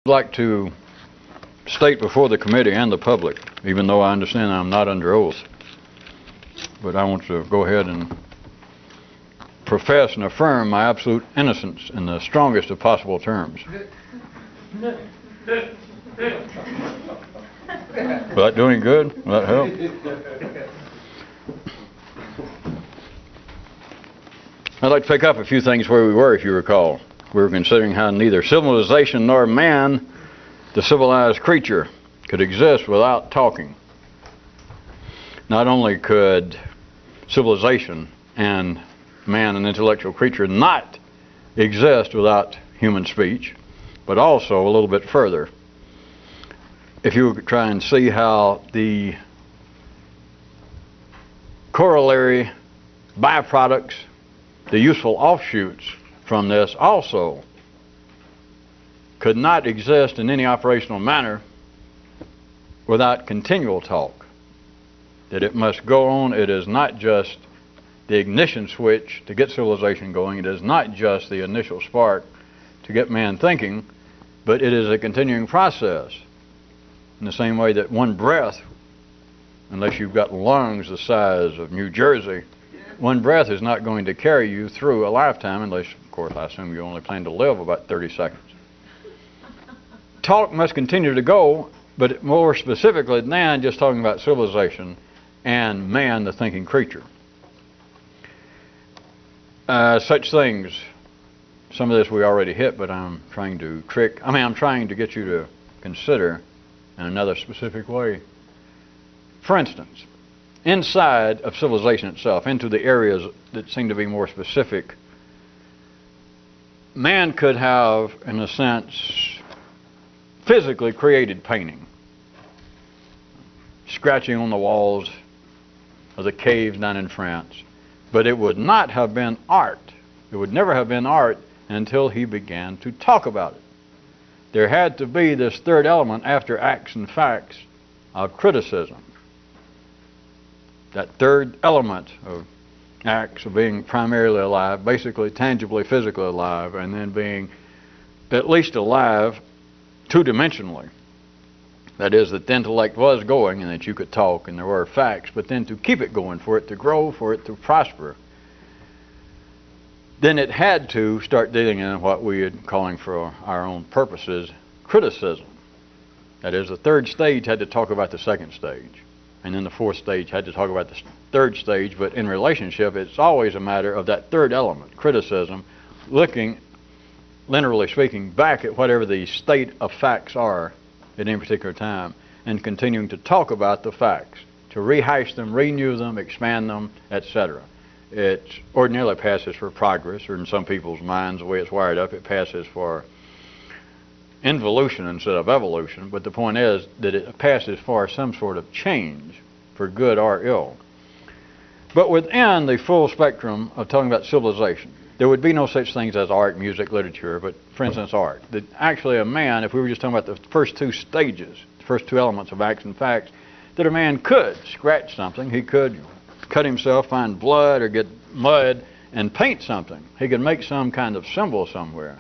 I'd like to state before the committee and the public, even though I understand I'm not under oath, but I want to go ahead and profess and affirm my absolute innocence in the strongest of possible terms. Will that do any good? Will that help? I'd like to pick up a few things where we were, if you recall. We were considering how neither civilization nor man, the civilized creature, could exist without talking. Not only could civilization and man, an intellectual creature, not exist without human speech, but also a little bit further. If you try and see how the corollary byproducts, the useful offshoots from this also could not exist in any operational manner without continual talk. That it must go on. It is not just the ignition switch to get civilization going. It is not just the initial spark to get man thinking, but it is a continuing process. In the same way that one breath, unless you've got lungs the size of New Jersey, one breath is not going to carry you through a lifetime, unless, of course, I assume you only plan to live about 30 seconds. Talk must continue to go, but more specifically than just talking about civilization and man, the thinking creature. Such things, some of this we already hit, but I'm trying to get you to consider in another specific way. For instance, inside of civilization itself, into the areas that seem to be more specific, man could have, in a sense, physically created painting. Scratching on the walls of the caves down in France. But it would not have been art. It would never have been art until he began to talk about it. There had to be this third element after acts and facts of criticism. That third element of acts of being primarily alive, basically tangibly, physically alive, and then being at least alive two-dimensionally. That is, that the intellect was going and that you could talk and there were facts, but then to keep it going, for it to grow, for it to prosper, then it had to start dealing in what we are calling for our own purposes, criticism. That is, the third stage had to talk about the second stage. And then the fourth stage had to talk about the third stage, but in relationship, it's always a matter of that third element, criticism, looking, literally speaking, back at whatever the state of facts are at any particular time, and continuing to talk about the facts, to rehash them, renew them, expand them, etc. It ordinarily passes for progress, or in some people's minds, the way it's wired up, it passes for involution instead of evolution, but the point is that it passes for some sort of change, for good or ill. But within the full spectrum of talking about civilization, there would be no such things as art, music, literature, but for instance art. That actually a man, if we were just talking about the first two stages, the first two elements of acts and facts, that a man could scratch something, he could cut himself, find blood, or get mud, and paint something. He could make some kind of symbol somewhere.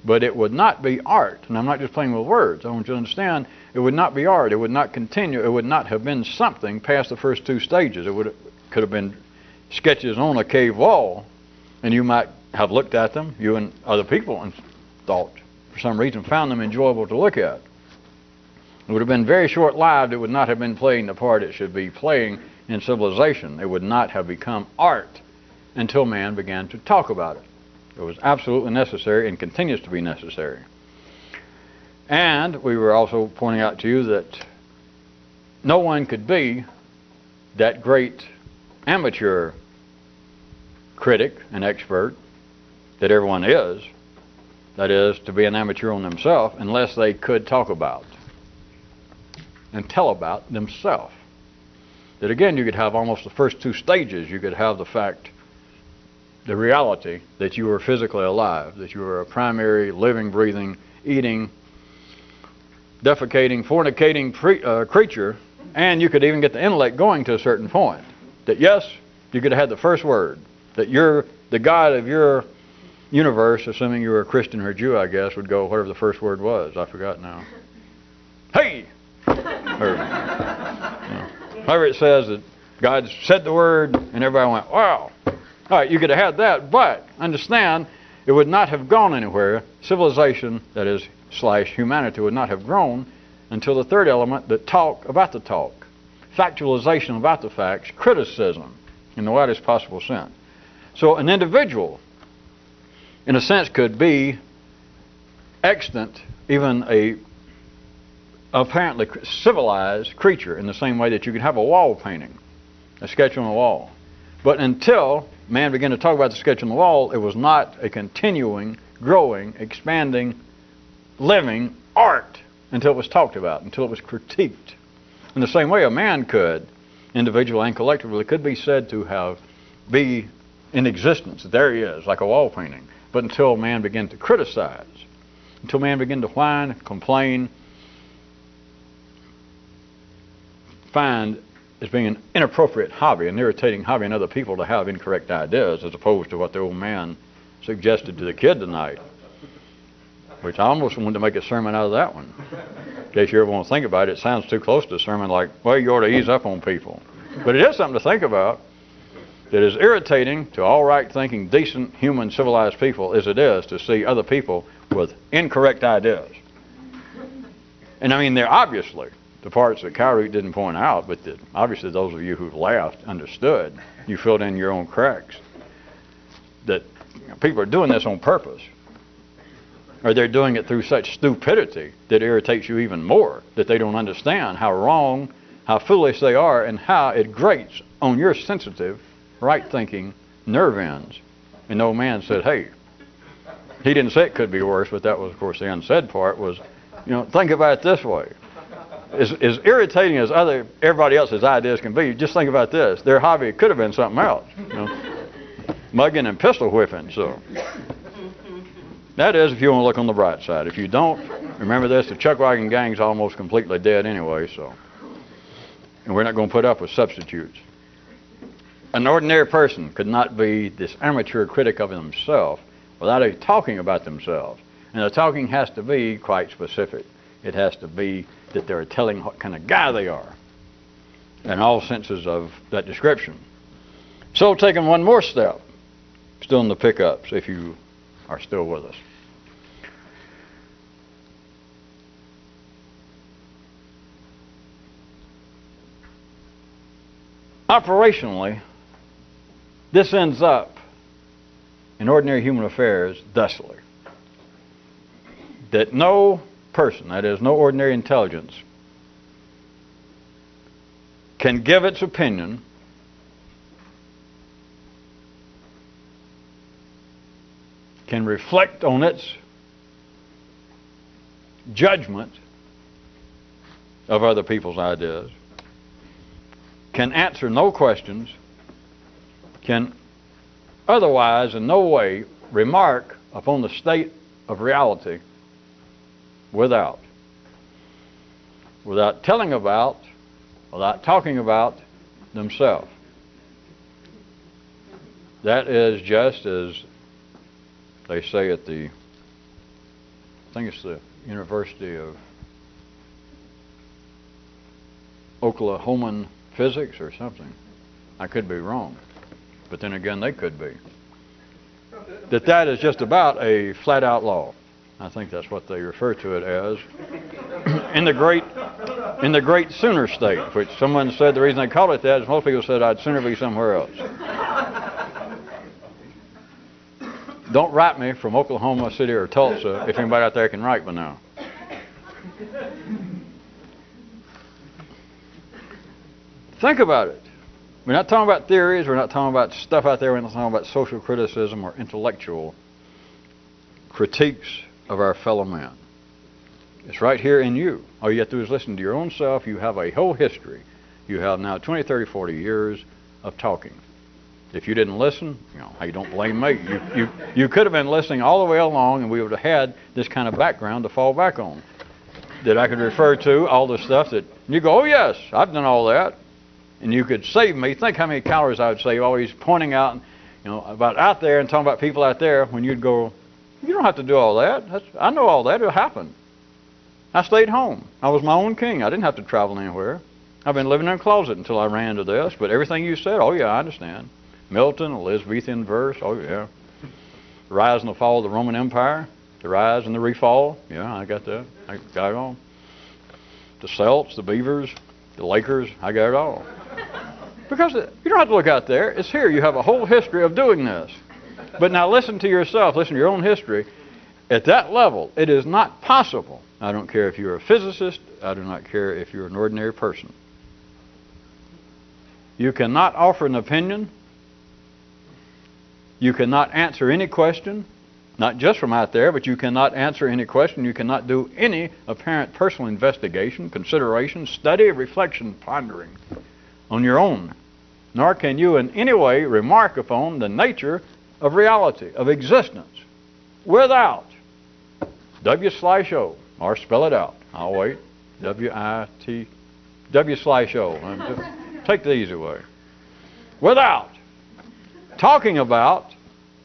But it would not be art, and I'm not just playing with words. I want you to understand, it would not be art. It would not continue. It would not have been something past the first two stages. It could have been sketches on a cave wall, and you might have looked at them, you and other people, and thought, for some reason, found them enjoyable to look at. It would have been very short-lived. It would not have been playing the part it should be playing in civilization. It would not have become art until man began to talk about it. It was absolutely necessary and continues to be necessary. And we were also pointing out to you that no one could be that great amateur critic and expert that everyone is, that is, to be an amateur on themselves, unless they could talk about and tell about themselves. That again, you could have almost the first two stages. You could have the fact, the reality that you were physically alive, that you were a primary, living, breathing, eating, defecating, fornicating creature, and you could even get the intellect going to a certain point. That yes, you could have had the first word, that you're the God of your universe, assuming you were a Christian or a Jew, I guess, would go whatever the first word was. I forgot now. Hey! Or, however it says that God said the word, and everybody went, wow. All right, you could have had that, but understand, it would not have gone anywhere. Civilization, that is, / humanity, would not have grown until the third element, that talk about the talk. Factualization about the facts, criticism in the widest possible sense. So an individual, in a sense, could be extant, even a apparently civilized creature, in the same way that you could have a wall painting, a sketch on a wall. But until man began to talk about the sketch on the wall, it was not a continuing, growing, expanding, living art until it was talked about, until it was critiqued. In the same way, a man could, individually and collectively, could be said to be in existence. There he is, like a wall painting. But until man began to criticize, until man began to whine, complain, find as being an inappropriate hobby, an irritating hobby in other people to have incorrect ideas, as opposed to what the old man suggested to the kid tonight, which I almost wanted to make a sermon out of that one. In case you ever want to think about it, it sounds too close to a sermon like, well, you ought to ease up on people. But it is something to think about. That is irritating to all right-thinking, decent, human, civilized people as it is to see other people with incorrect ideas. And I mean, they're obviously the parts that Kyrie didn't point out, but that obviously those of you who laughed understood. You filled in your own cracks. That people are doing this on purpose. Or they're doing it through such stupidity that irritates you even more, that they don't understand how wrong, how foolish they are, and how it grates on your sensitive, right-thinking nerve ends. And the old man said, hey, he didn't say it could be worse, but that was, of course, the unsaid part was, think about it this way. As irritating as everybody else's ideas can be, just think about this. Their hobby could have been something else. Mugging and pistol whipping. So that is if you want to look on the bright side. If you don't, remember this, the chuck wagon gang's almost completely dead anyway, so. And we're not going to put up with substitutes. An ordinary person could not be this amateur critic of himself without talking about themselves. And the talking has to be quite specific. It has to be that they're telling what kind of guy they are in all senses of that description. So taking one more step, still in the pickups, if you are still with us. Operationally, this ends up in ordinary human affairs thusly. That no person, that is, no ordinary intelligence, can give its opinion can reflect on its judgment of other people's ideas, can answer no questions, can otherwise in no way remark upon the state of reality without telling about, without talking about themselves. That is just as they say at I think it's the University of Oklahoma Physics or something. I could be wrong, but then again they could be. That is just about a flat out law. I think that's what they refer to it as in the great sooner state, which someone said the reason they call it that is most people said I'd sooner be somewhere else. Don't write me from Oklahoma City or Tulsa if anybody out there can write by now. Think about it. We're not talking about theories. We're not talking about stuff out there. We're not talking about social criticism or intellectual critiques of our fellow man. It's right here in you. All you have to do is listen to your own self. You have a whole history. You have now 20, 30, 40 years of talking. If you didn't listen, hey, don't blame me. You could have been listening all the way along, and we would have had this kind of background to fall back on. That I could refer to all the stuff that you go, oh yes, I've done all that. And you could save me. Think how many calories I would save always pointing out, You know, about out there and talking about people out there when you'd go, you don't have to do all that. I know all that. It'll happen. I stayed home. I was my own king. I didn't have to travel anywhere. I've been living in a closet until I ran into this. But everything you said, oh yeah, I understand. Milton, Elizabethan verse, oh yeah. The rise and the fall of the Roman Empire. The rise and the refall. Yeah, I got that. I got it all. The Celts, the Beavers, the Lakers, I got it all. Because you don't have to look out there. It's here. You have a whole history of doing this. But now listen to yourself. Listen to your own history. At that level, it is not possible. I don't care if you're a physicist. I do not care if you're an ordinary person. You cannot offer an opinion. You cannot answer any question. Not just from out there, but you cannot answer any question. You cannot do any apparent personal investigation, consideration, study, reflection, pondering on your own. Nor can you in any way remark upon the nature of reality, of existence, without W/O, or spell it out. I'll wait. W-I-T, W/O. Take the easy way. Without talking about,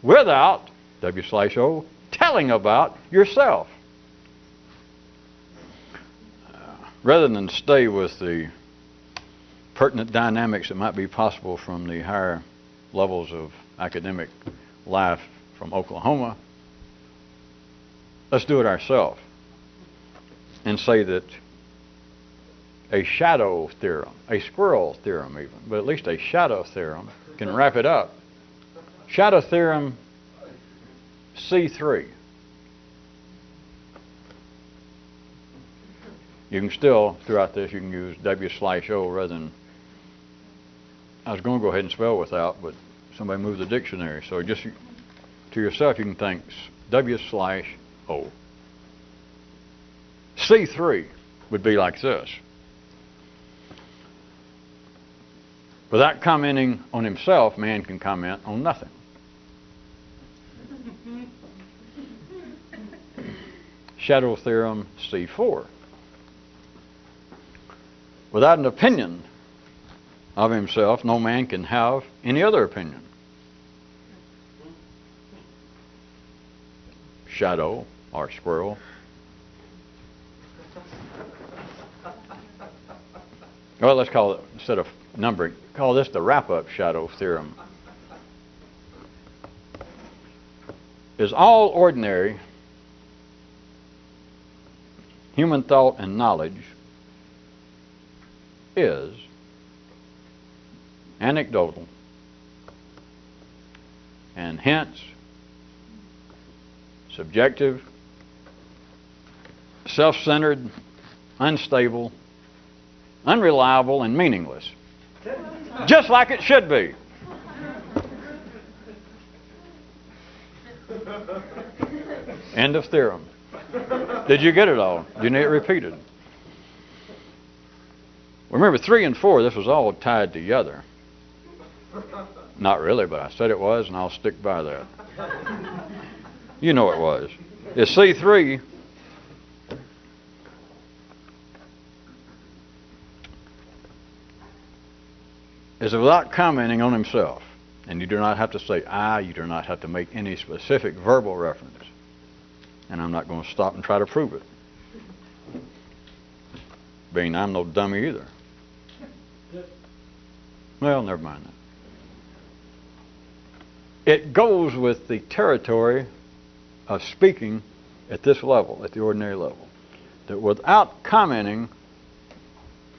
without W/O, telling about yourself. Rather than stay with the pertinent dynamics that might be possible from the higher levels of academic life from Oklahoma, let's do it ourselves and say that a shadow theorem, a squirrel theorem even, but at least a shadow theorem can wrap it up. Shadow theorem C3. You can still, throughout this, you can use W/O rather than, I was going to go ahead and spell without, but somebody moved the dictionary. So just to yourself, you can think W/O. C3 would be like this. Without commenting on himself, man can comment on nothing. Shadow theorem C4. Without an opinion of himself, no man can have any other opinion. Shadow or squirrel. Well, let's call it, instead of numbering, call this the wrap-up shadow theorem. Is all ordinary human thought and knowledge is anecdotal and hence subjective, self-centered, unstable, unreliable, and meaningless. Just like it should be. End of theorem. Did you get it all? Do you need it repeated? Remember, 3 and 4, this was all tied together. Not really, but I said it was, and I'll stick by that. You know it was. It's C3. Is without commenting on himself. And you do not have to say I, you do not have to make any specific verbal reference. And I'm not going to stop and try to prove it. Being I'm no dummy either. Well, never mind that. It goes with the territory of speaking at this level, at the ordinary level, that without commenting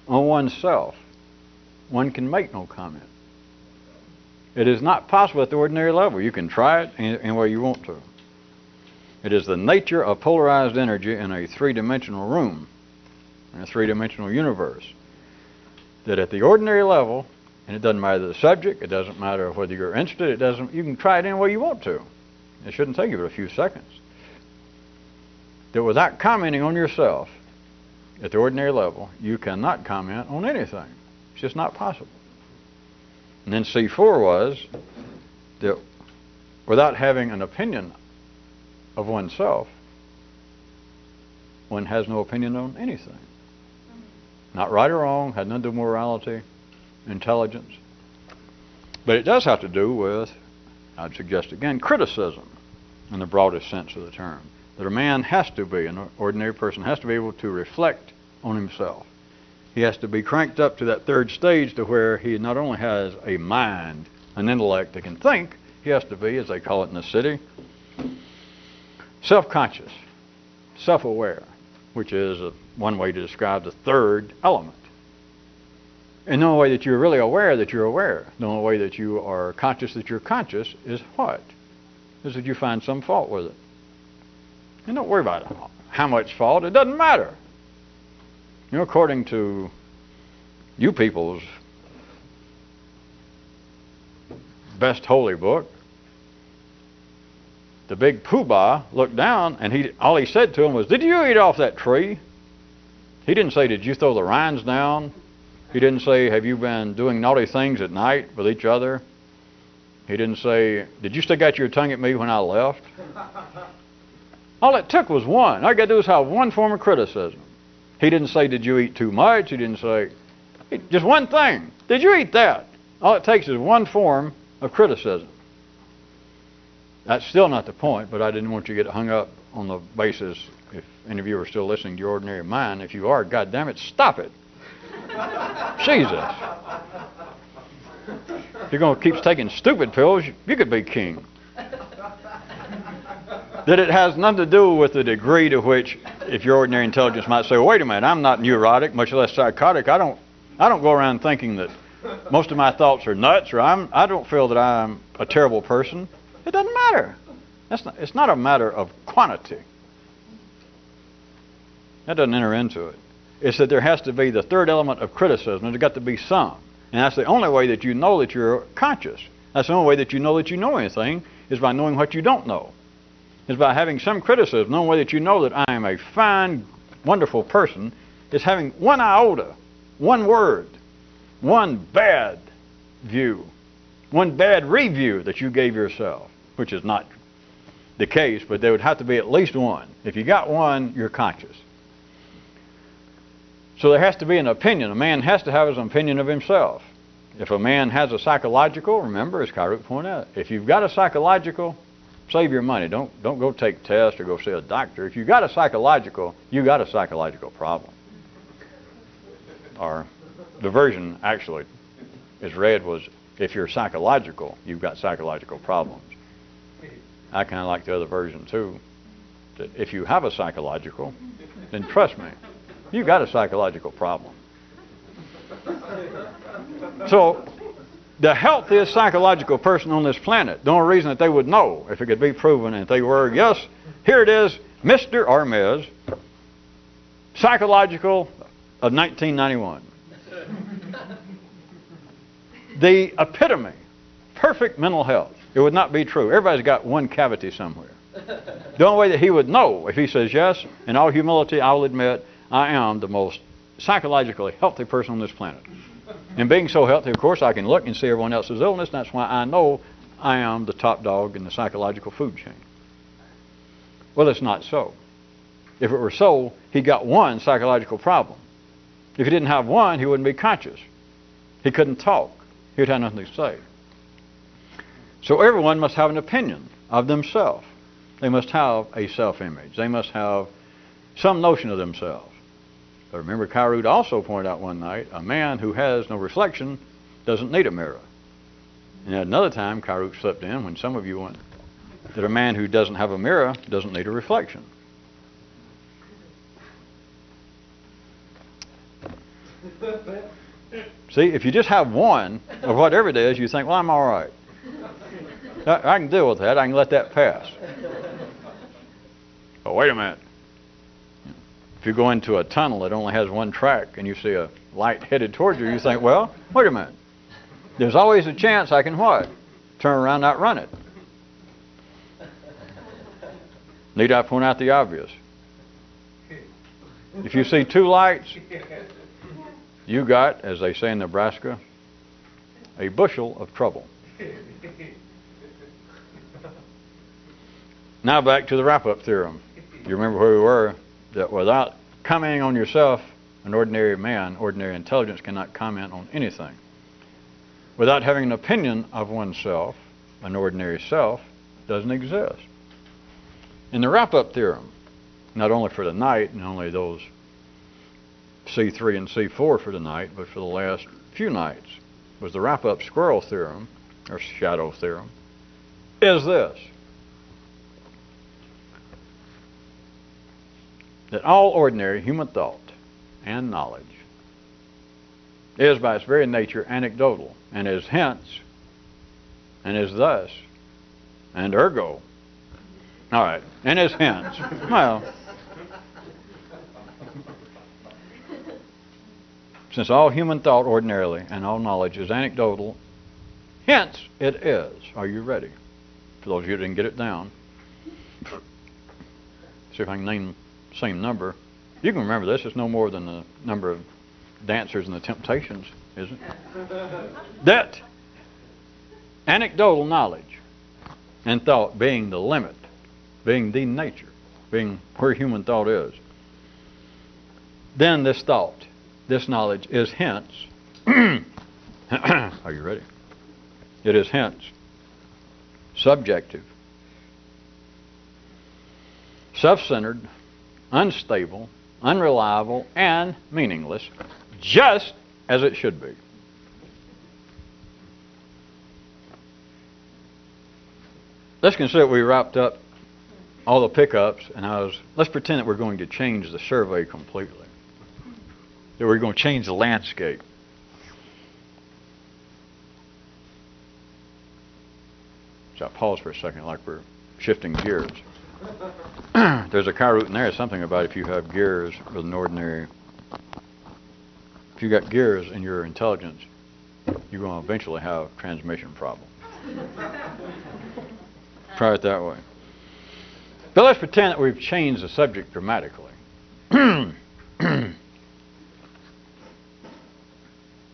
on oneself, one can make no comment. It is not possible at the ordinary level. You can try it any way you want to. It is the nature of polarized energy in a three-dimensional room, in a three-dimensional universe, that at the ordinary level, and it doesn't matter the subject, it doesn't matter whether you're interested, you can try it any way you want to. It shouldn't take you but a few seconds. That without commenting on yourself, at the ordinary level, you cannot comment on anything. It's just not possible. And then C4 was that without having an opinion of oneself, one has no opinion on anything. Not right or wrong, had nothing to do with morality, intelligence. But it does have to do with I'd suggest again, criticism in the broadest sense of the term. That a man has to be, an ordinary person has to be able to reflect on himself. He has to be cranked up to that third stage to where he not only has a mind, an intellect that can think, he has to be, as they call it in the city, self-conscious, self-aware, which is one way to describe the third element. And the only way that you're really aware that you're aware, the only way that you are conscious that you're conscious is what? Is that you find some fault with it. And don't worry about it. How much fault, it doesn't matter. You know, according to you people's best holy book, the big poobah looked down and all he said to him was, "Did you eat off that tree?" He didn't say, "Did you throw the rinds down?" He didn't say, "Have you been doing naughty things at night with each other?" He didn't say, "Did you stick out your tongue at me when I left?" All it took was one. All you got to do is have one form of criticism. He didn't say, "Did you eat too much?" He didn't say, just one thing. "Did you eat that?" All it takes is one form of criticism. That's still not the point, but I didn't want you to get hung up on the basis, if any of you are still listening to your ordinary mind. If you are, God damn it, stop it. Jesus. If you're going to keep taking stupid pills, you could be king. That it has nothing to do with the degree to which, if your ordinary intelligence might say, "Well, wait a minute, I'm not neurotic, much less psychotic. I don't go around thinking that most of my thoughts are nuts, or I don't feel that I'm a terrible person." It doesn't matter. It's not a matter of quantity. That doesn't enter into it. It's that there has to be the third element of criticism. There's got to be some. And that's the only way that you know that you're conscious. That's the only way that you know anything, is by knowing what you don't know. Is by having some criticism. The only way that you know that I am a fine, wonderful person is having one iota, one word, one bad view, one bad review that you gave yourself, which is not the case, but there would have to be at least one. If you got one, you're conscious. So there has to be an opinion. A man has to have his opinion of himself. If a man has a psychological, remember, as Kyruk pointed out, if you've got a psychological, save your money. Don't go take tests or go see a doctor. If you got a psychological, you got a psychological problem. Or the version actually is read was, if you're psychological, you've got psychological problems. I kind of like the other version too. That if you have a psychological, then trust me, you've got a psychological problem. So, the healthiest psychological person on this planet, the only reason that they would know, if it could be proven, and if they were, yes, here it is, Mr. or Ms. Psychological of 1991. The epitome, perfect mental health. It would not be true. Everybody's got one cavity somewhere. The only way that he would know, if he says yes, in all humility, I will admit, I am the most psychologically healthy person on this planet. And being so healthy, of course, I can look and see everyone else's illness, and that's why I know I am the top dog in the psychological food chain. Well, it's not so. If it were so, he got one psychological problem. If he didn't have one, he wouldn't be conscious. He couldn't talk. He would have nothing to say. So everyone must have an opinion of themselves. They must have a self-image. They must have some notion of themselves. But remember, Kyruk also pointed out one night, a man who has no reflection doesn't need a mirror. And at another time, Kyruk slipped in when some of you went, that a man who doesn't have a mirror doesn't need a reflection. See, if you just have one of whatever it is, you think, well, I'm all right. I can deal with that. I can let that pass. But wait a minute. If you go into a tunnel that only has one track and you see a light headed towards you, you think, well, wait a minute. There's always a chance I can what? Turn around and outrun it. Need I point out the obvious? If you see two lights, you got, as they say in Nebraska, a bushel of trouble. Now back to the wrap-up theorem. You remember where we were, that without commenting on yourself, an ordinary man, ordinary intelligence cannot comment on anything. Without having an opinion of oneself, an ordinary self doesn't exist. In the wrap-up theorem, not only for the night and only those C3 and C4 for the night, but for the last few nights, was the wrap-up squirrel theorem, or shadow theorem, is this: that all ordinary human thought and knowledge is by its very nature anecdotal, and is hence, and is thus, and ergo. All right, and is hence. Well, since all human thought ordinarily and all knowledge is anecdotal, hence it is. Are you ready? For those of you who didn't get it down, see if I can name the same number. You can remember this. It's no more than the number of dancers in the Temptations, is it? That anecdotal knowledge and thought being the limit, being the nature, being where human thought is, then this thought, this knowledge is hence, are you ready? It is hence subjective, self-centered, unstable, unreliable, and meaningless, just as it should be. Let's consider we wrapped up all the pickups, and let's pretend that we're going to change the survey completely. That we're going to change the landscape. So I pause for a second like we're shifting gears. There's a car route in there, something about if you have gears with an ordinary, if you got gears in your intelligence, you're going to eventually have a transmission problem. Try it that way. But let's pretend that we've changed the subject dramatically.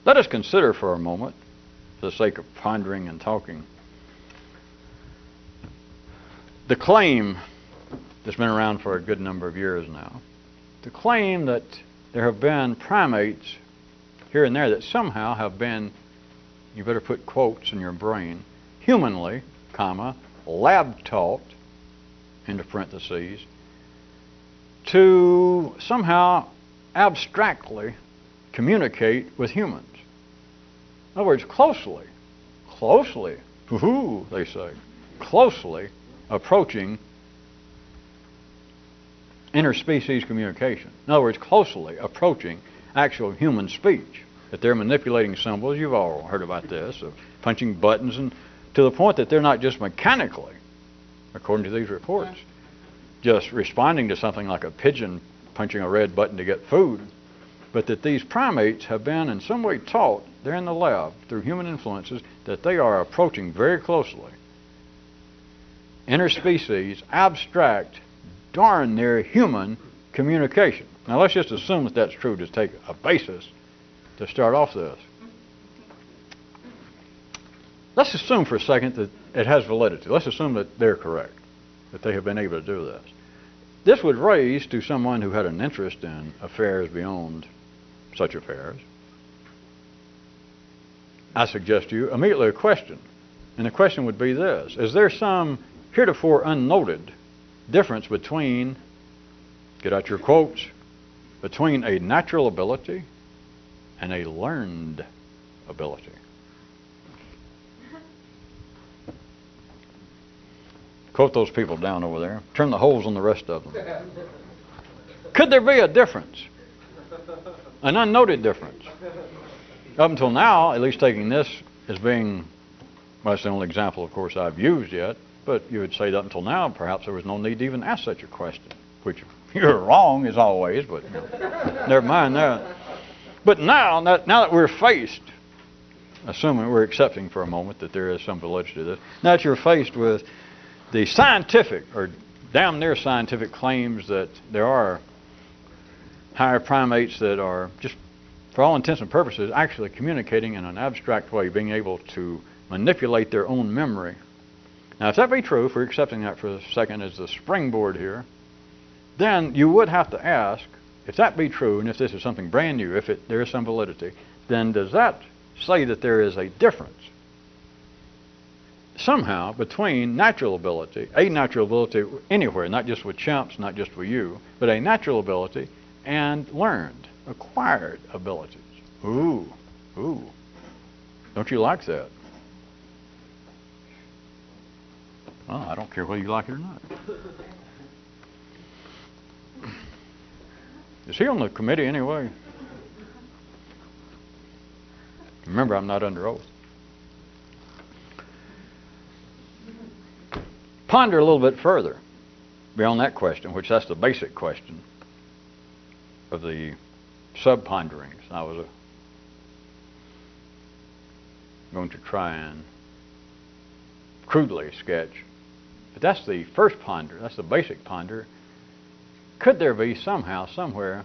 Let us consider for a moment, for the sake of pondering and talking, the claim that's been around for a good number of years now, the claim that there have been primates here and there that somehow have been, you better put quotes in your brain, humanly, comma, lab taught, into parentheses, to somehow abstractly communicate with humans. In other words, closely, they say, closely approaching interspecies communication. In other words, closely approaching actual human speech. That they're manipulating symbols, you've all heard about this, of punching buttons, and to the point that they're not just mechanically, according to these reports, just responding to something like a pigeon punching a red button to get food, but that these primates have been in some way taught, they're in the lab, through human influences, that they are approaching very closely interspecies, abstract, darn near human communication. Now let's just assume that that's true to take a basis to start off this. Let's assume for a second that it has validity. Let's assume that they're correct, that they have been able to do this. This would raise to someone who had an interest in affairs beyond such affairs, I suggest to you immediately a question. And the question would be this: is there some heretofore unnoted difference between, get out your quotes, between a natural ability and a learned ability? Quote those people down over there. Turn the holes on the rest of them. Could there be a difference? An unnoted difference? Up until now, at least taking this as being, well, that's the only example, of course, I've used yet, but you would say that up until now, perhaps there was no need to even ask such a question, which you're wrong as always, but you know, never mind that. But now that we're faced, assuming we're accepting for a moment that there is some validity to this, now that you're faced with the scientific or damn near scientific claims that there are higher primates that are just, for all intents and purposes, actually communicating in an abstract way, being able to manipulate their own memory. Now, if that be true, if we're accepting that for a second as the springboard here, then you would have to ask, if that be true, and if this is something brand new, if there is some validity, then does that say that there is a difference somehow between natural ability, a natural ability anywhere, not just with chimps, not just with you, but a natural ability and learned, acquired abilities. Ooh, ooh. Don't you like that? Well, I don't care whether you like it or not. Is he on the committee anyway? Remember, I'm not under oath. Ponder a little bit further beyond that question, which that's the basic question of the sub-ponderings. I was going to try and crudely sketch. But that's the first ponder, that's the basic ponder. Could there be somehow, somewhere,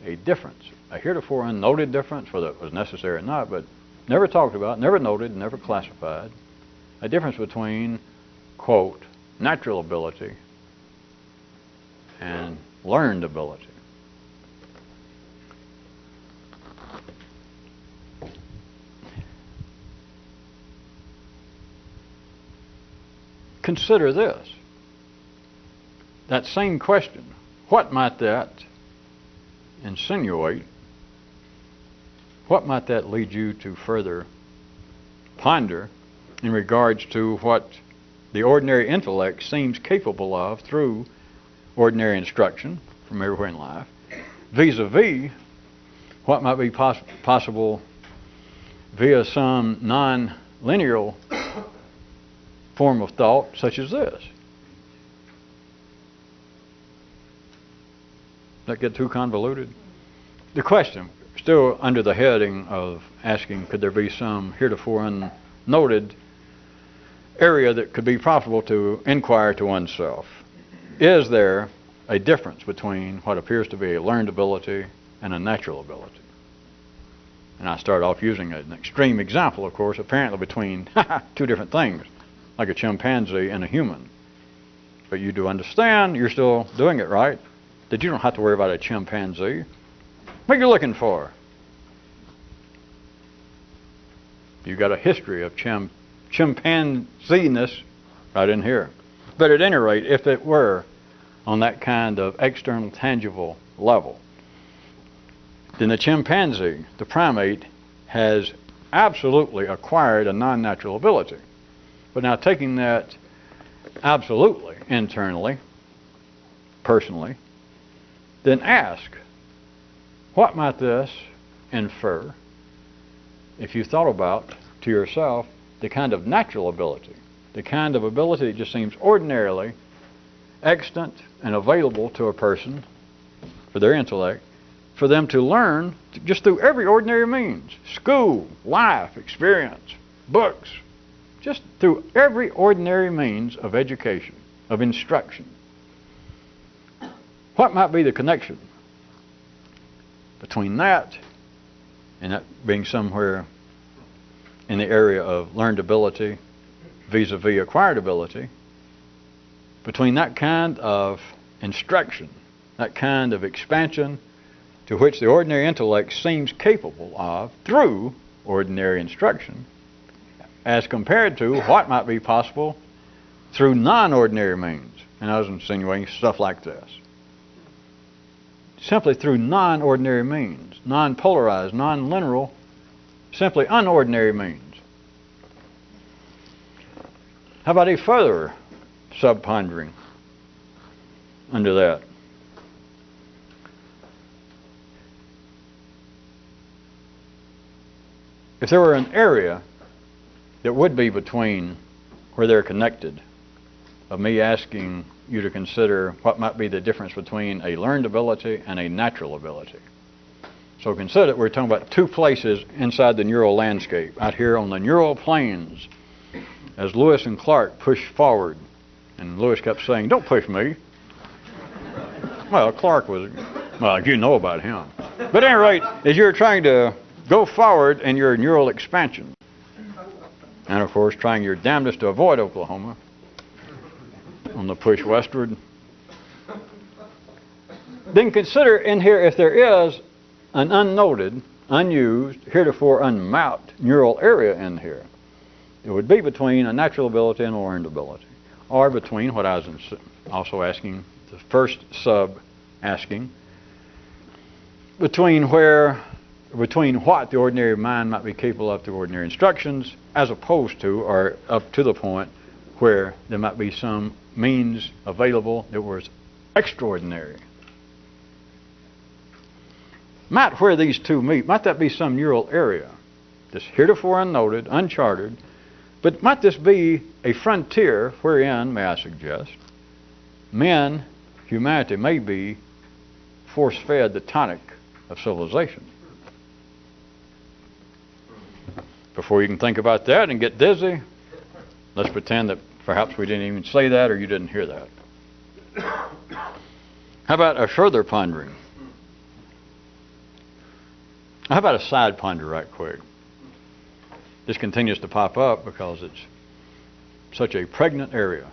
a difference, a heretofore unnoted difference, whether it was necessary or not, but never talked about, never noted, never classified, a difference between, quote, natural ability and learned ability? Consider this, that same question. What might that insinuate? What might that lead you to further ponder in regards to what the ordinary intellect seems capable of through ordinary instruction from everywhere in life, vis-a-vis what might be possible via some non-linear form of thought such as this? That get too convoluted? The question, still under the heading of asking, could there be some heretofore unnoted area that could be profitable to inquire to oneself? Is there a difference between what appears to be a learned ability and a natural ability? And I start off using an extreme example, of course, apparently between two different things, like a chimpanzee and a human. But you do understand you're still doing it right, that you don't have to worry about a chimpanzee. What are you looking for? You got a history of chimpanzee-ness right in here. But at any rate, if it were on that kind of external, tangible level, then the chimpanzee, the primate, has absolutely acquired a non-natural ability. But now taking that absolutely internally, personally, then ask, what might this infer if you thought about to yourself the kind of natural ability, the kind of ability that just seems ordinarily extant and available to a person for their intellect, for them to learn just through every ordinary means, school, life, experience, books, just through every ordinary means of education, of instruction. What might be the connection between that and that being somewhere in the area of learned ability vis-a-vis acquired ability, between that kind of instruction, that kind of expansion to which the ordinary intellect seems capable of through ordinary instruction, as compared to what might be possible through non-ordinary means? And I was insinuating stuff like this. Simply through non-ordinary means, non-polarized, non-linear, simply unordinary means. How about a further sub-pondering under that? If there were an area that would be between where they're connected, of me asking you to consider what might be the difference between a learned ability and a natural ability. So consider that we're talking about two places inside the neural landscape, out here on the neural planes, as Lewis and Clark pushed forward. And Lewis kept saying, "Don't push me." Well, Clark was, well, you know about him. But at any rate, as you're trying to go forward in your neural expansion, and of course trying your damnedest to avoid Oklahoma on the push westward, then consider in here if there is an unnoted, unused, heretofore unmapped neural area in here It would be between a natural ability and a learned ability, or between what I was also asking, the first sub asking, between what the ordinary mind might be capable of through ordinary instructions, as opposed to, or up to the point where there might be some means available that was extraordinary. Might where these two meet, might that be some neural area that's heretofore unnoted, uncharted, but might this be a frontier wherein, may I suggest, humanity may be force-fed the tonic of civilization? Before you can think about that and get dizzy, let's pretend that perhaps we didn't even say that or you didn't hear that. How about a further pondering? How about a side ponder right quick? This continues to pop up because it's such a pregnant area.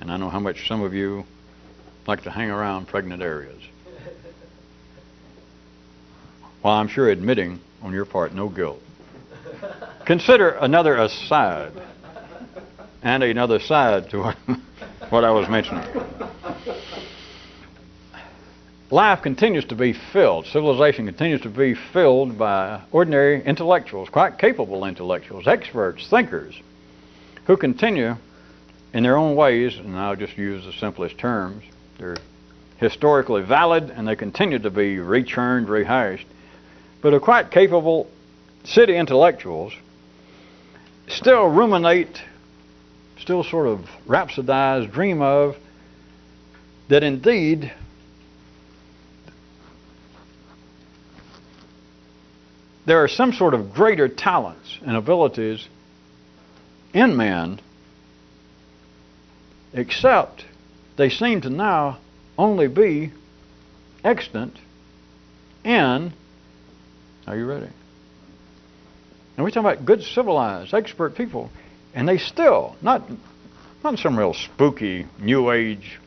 And I know how much some of you like to hang around pregnant areas. While I'm sure admitting on your part no guilt. Consider another aside and another side to what I was mentioning. Life continues to be filled, civilization continues to be filled by ordinary intellectuals, quite capable intellectuals, experts, thinkers, who continue in their own ways, and I'll just use the simplest terms, they're historically valid and they continue to be rechurned, rehashed, but are quite capable city intellectuals still ruminate, still sort of rhapsodize, dream of, that indeed there are some sort of greater talents and abilities in man, except they seem to now only be extant in, are you ready? And we're talking about good, civilized, expert people, and they still, not in some real spooky, New Age,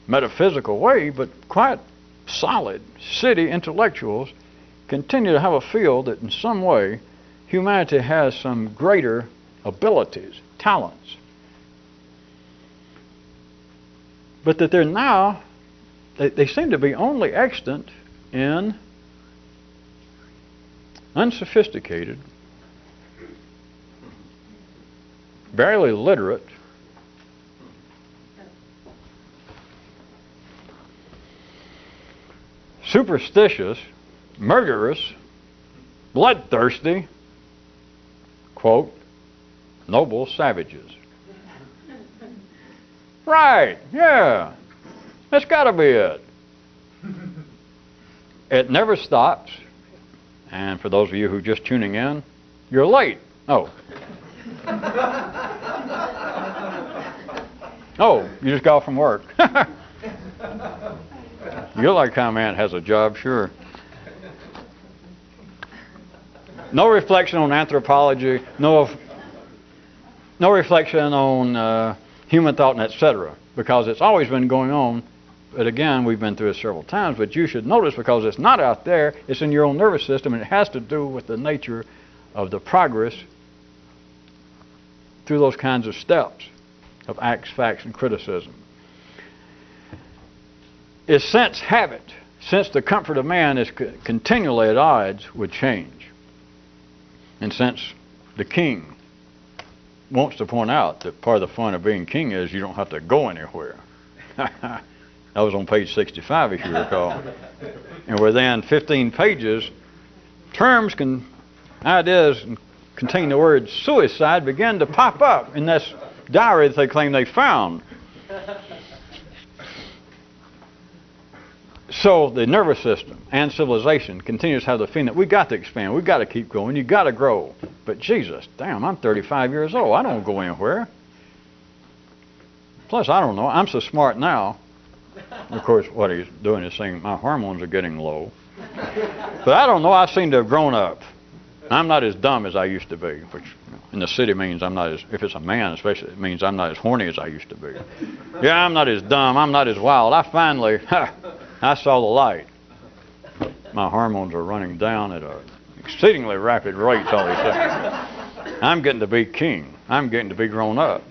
metaphysical way, but quite solid city intellectuals continue to have a feel that in some way humanity has some greater abilities, talents. But that they're now, they seem to be only extant in unsophisticated, barely literate, superstitious, murderous, bloodthirsty, quote, noble savages. Right, yeah. That's got to be it. It never stops. And for those of you who are just tuning in, you're late. Oh. Oh, you just got off from work. You're like kind of man that has a job, sure. No reflection on anthropology, no reflection on human thought, and etc. Because it's always been going on. But again, we've been through it several times. But you should notice, because it's not out there, it's in your own nervous system, and it has to do with the nature of the progress through those kinds of steps of acts, facts, and criticism. Is since habit, since the comfort of man is continually at odds with change, and since the king wants to point out that part of the fun of being king is you don't have to go anywhere. That was on page 65, if you recall. And within 15 pages, terms, ideas containing the word suicide begin to pop up in this diary that they claim they found. So the nervous system and civilization continues to have the feeling that we've got to expand, we've got to keep going, you've got to grow. But Jesus, damn, I'm 35 years old. I don't go anywhere. Plus, I don't know, I'm so smart now. Of course, what he's doing is saying my hormones are getting low. But I don't know, I seem to have grown up. I'm not as dumb as I used to be, which in the city means I'm not as, if it's a man especially, it means I'm not as horny as I used to be. Yeah, I'm not as dumb, I'm not as wild. I finally, I saw the light. My hormones are running down at an exceedingly rapid rate, all he said. I'm getting to be king. I'm getting to be grown up.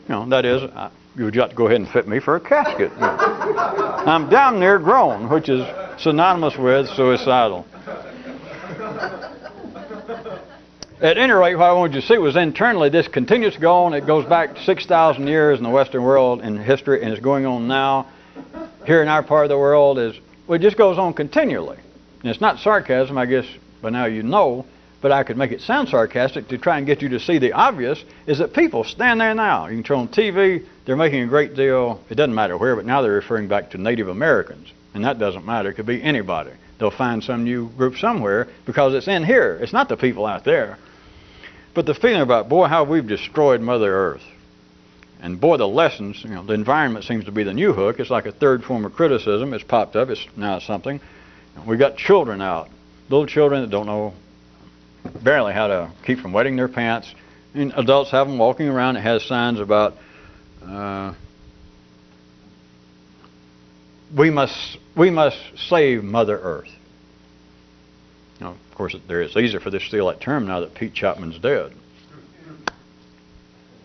That is, you've got to go ahead and fit me for a casket. I'm damn near grown, which is synonymous with suicidal. At any rate, what I wanted you to see was internally this continues to go on. It goes back 6,000 years in the Western world in history, and it's going on now. Here in our part of the world, it just goes on continually. And it's not sarcasm, I guess, by now you know, but I could make it sound sarcastic to try and get you to see the obvious, is that people stand there now. You can turn on TV, they're making a great deal, it doesn't matter where, but now they're referring back to Native Americans. And that doesn't matter, it could be anybody. They'll find some new group somewhere because it's in here. It's not the people out there. But the feeling about, boy, how we've destroyed Mother Earth. And boy, the lessons, the environment seems to be the new hook. It's like a third form of criticism. It's popped up. Now it's something. We've got children out, little children that don't know barely how to keep from wetting their pants. And adults have them walking around. It has signs about we must save Mother Earth. Of course, it's easier for this to steal that term now that Pete Chapman's dead.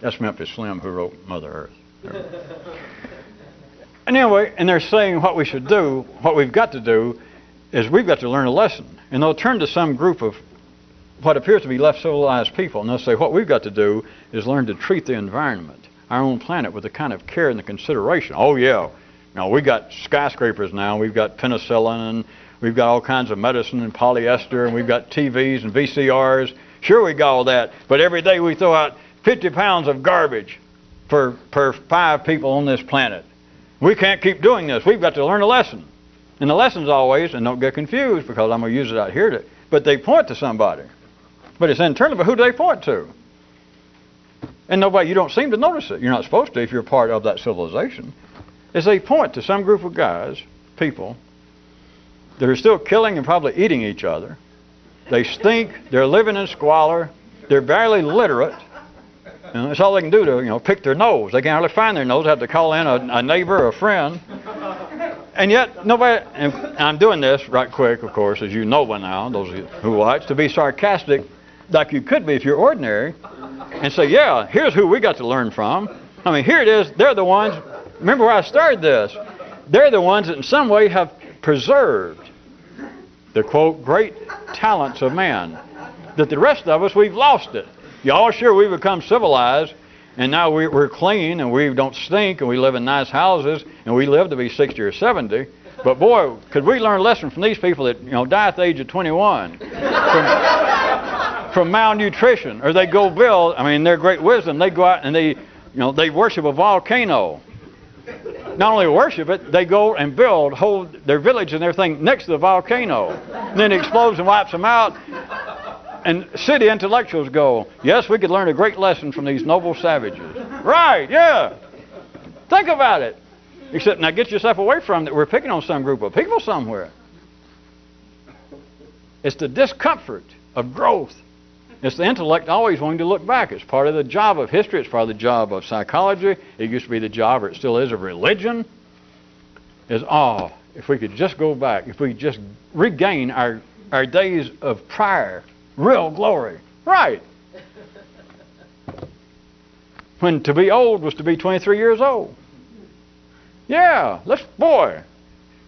That's Memphis Slim who wrote Mother Earth. And anyway, and they're saying what we should do, what we've got to do, is we've got to learn a lesson. And they'll turn to some group of what appears to be less civilized people, and they'll say what we've got to do is learn to treat the environment, our own planet, with the kind of care and the consideration. Oh yeah, we've got skyscrapers now, we've got penicillin, and we've got all kinds of medicine and polyester, and we've got TVs and VCRs. Sure, we got all that, but every day we throw out 50 pounds of garbage per 5 people on this planet. We can't keep doing this. We've got to learn a lesson. And the lesson's always, and don't get confused because I'm going to use it out here, but they point to somebody. But it's internal, but who do they point to? And nobody, you don't seem to notice it. You're not supposed to if you're part of that civilization. Is they point to some group of guys, people, that are still killing and probably eating each other. They stink, they're living in squalor, they're barely literate. That's all they can do to, pick their nose. They can't hardly find their nose, have to call in a neighbor or a friend. And yet, nobody, and I'm doing this right quick, of course, as you know by now, those of you who watch, to be sarcastic, like you could be if you're ordinary, and say, yeah, here's who we got to learn from. I mean, here it is, they're the ones, remember where I started this, they're the ones that in some way have preserved the, quote, great talents of man, that the rest of us, we've lost it. Y'all sure we've become civilized, and now we're clean, and we don't stink, and we live in nice houses, and we live to be 60 or 70. But boy, could we learn a lesson from these people that die at the age of 21 from malnutrition, or they go build. I mean, their great wisdom. They go out and they worship a volcano. Not only worship it, they go and hold their village and everything next to the volcano. And then it explodes and wipes them out. And city intellectuals go, yes, we could learn a great lesson from these noble savages. Right, yeah. Think about it. Except now get yourself away from that we're picking on some group of people somewhere. It's the discomfort of growth. It's the intellect always wanting to look back. It's part of the job of history. It's part of the job of psychology. It used to be the job, or it still is, of religion. If we could just go back, if we just regain our days of prior real glory. Right. When to be old was to be 23 years old. Yeah,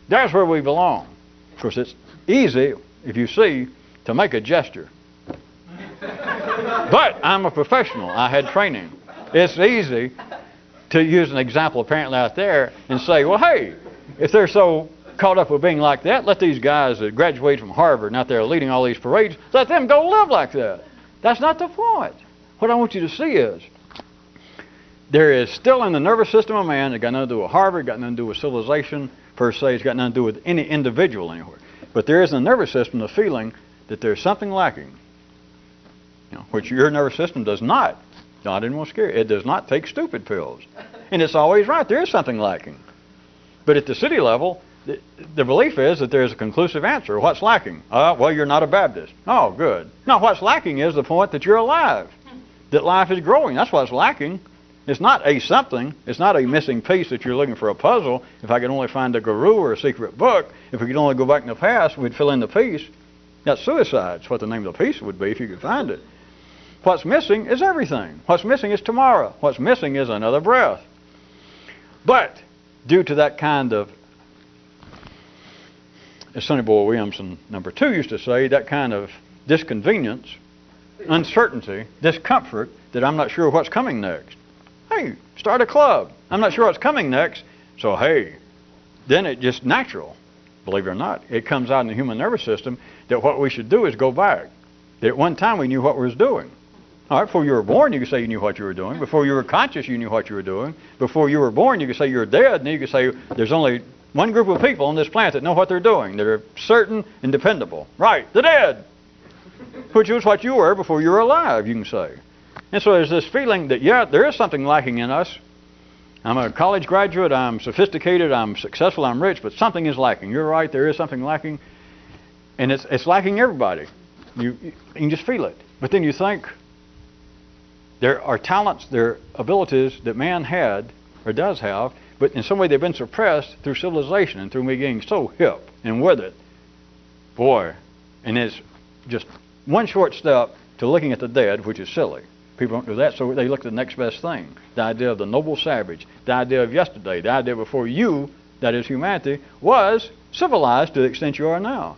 there's where we belong. Of course, it's easy, if you see, to make a gesture. But I'm a professional. I had training. It's easy to use an example apparently out there and say, well, hey, if they're so caught up with being like that, let these guys that graduate from Harvard and out there leading all these parades, let them go live like that. That's not the point. What I want you to see is there is still in the nervous system of man, it got nothing to do with Harvard, got nothing to do with civilization per se, it's got nothing to do with any individual anywhere. But there is in the nervous system the feeling that there's something lacking, which your nervous system does not. I didn't want to scare you. It does not take stupid pills. And it's always right. There is something lacking. But at the city level, the belief is that there's a conclusive answer. What's lacking? Well, you're not a Baptist. Oh, good. No, what's lacking is the point that you're alive, that life is growing. That's what's lacking. It's not a something. It's not a missing piece that you're looking for a puzzle. If I could only find a guru or a secret book, if we could only go back in the past, we'd fill in the piece. That's suicide. That's what the name of the piece would be if you could find it. What's missing is everything. What's missing is tomorrow. What's missing is another breath. But due to that kind of, as Sonny Boy Williamson #2 used to say, that kind of disconvenience, uncertainty, discomfort, that I'm not sure what's coming next. Hey, start a club. I'm not sure what's coming next. So hey, then it just natural, believe it or not, it comes out in the human nervous system that what we should do is go back. That at one time we knew what we was doing. All right, before you were born, you could say you knew what you were doing. Before you were conscious, you knew what you were doing. Before you were born, you could say you were dead, and then you could say there's only one group of people on this planet that know what they're doing, that are certain and dependable. Right, the dead, which was what you were before you were alive, you can say. And so there's this feeling that, yeah, there is something lacking in us. I'm a college graduate, I'm sophisticated, I'm successful, I'm rich, but something is lacking. You're right, there is something lacking, and it's lacking everybody. You can just feel it. But then you think, there are talents, there are abilities that man had, or does have, but in some way they've been suppressed through civilization and through me getting so hip and with it. Boy, and it's just one short step to looking at the dead, which is silly. People don't do that, so they look at the next best thing. The idea of the noble savage, the idea of yesterday, the idea before you, that is humanity, was civilized to the extent you are now.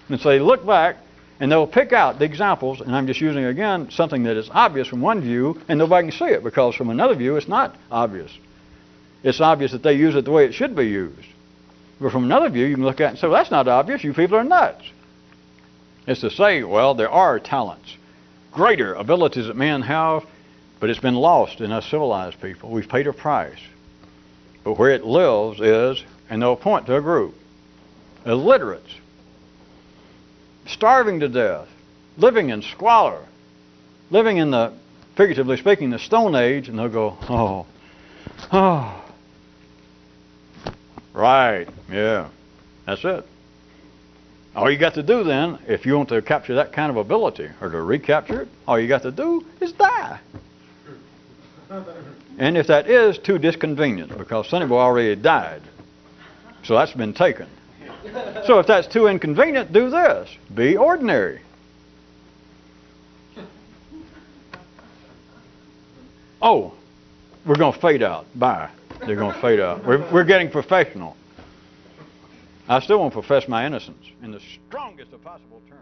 And so they look back, and they'll pick out the examples, and I'm just using, again, something that is obvious from one view, and nobody can see it, because from another view, it's not obvious. It's obvious that they use it the way it should be used. But from another view, you can look at it and say, well, that's not obvious, you people are nuts. It's to say, well, there are talents, greater abilities that men have, but it's been lost in us civilized people. We've paid a price. But where it lives is, and they'll point to a group, illiterates, starving to death, living in squalor, living in the, figuratively speaking, the Stone Age, and they'll go, oh, right, yeah, that's it. All you got to do then, if you want to capture that kind of ability, or to recapture it, all you got to do is die. And if that is too disconvenient, because Sonny Boy already died, so that's been taken. So if that's too inconvenient, do this. Be ordinary. Oh, we're going to fade out. Bye. They're going to fade out. We're getting professional. I still want to profess my innocence in the strongest of possible terms.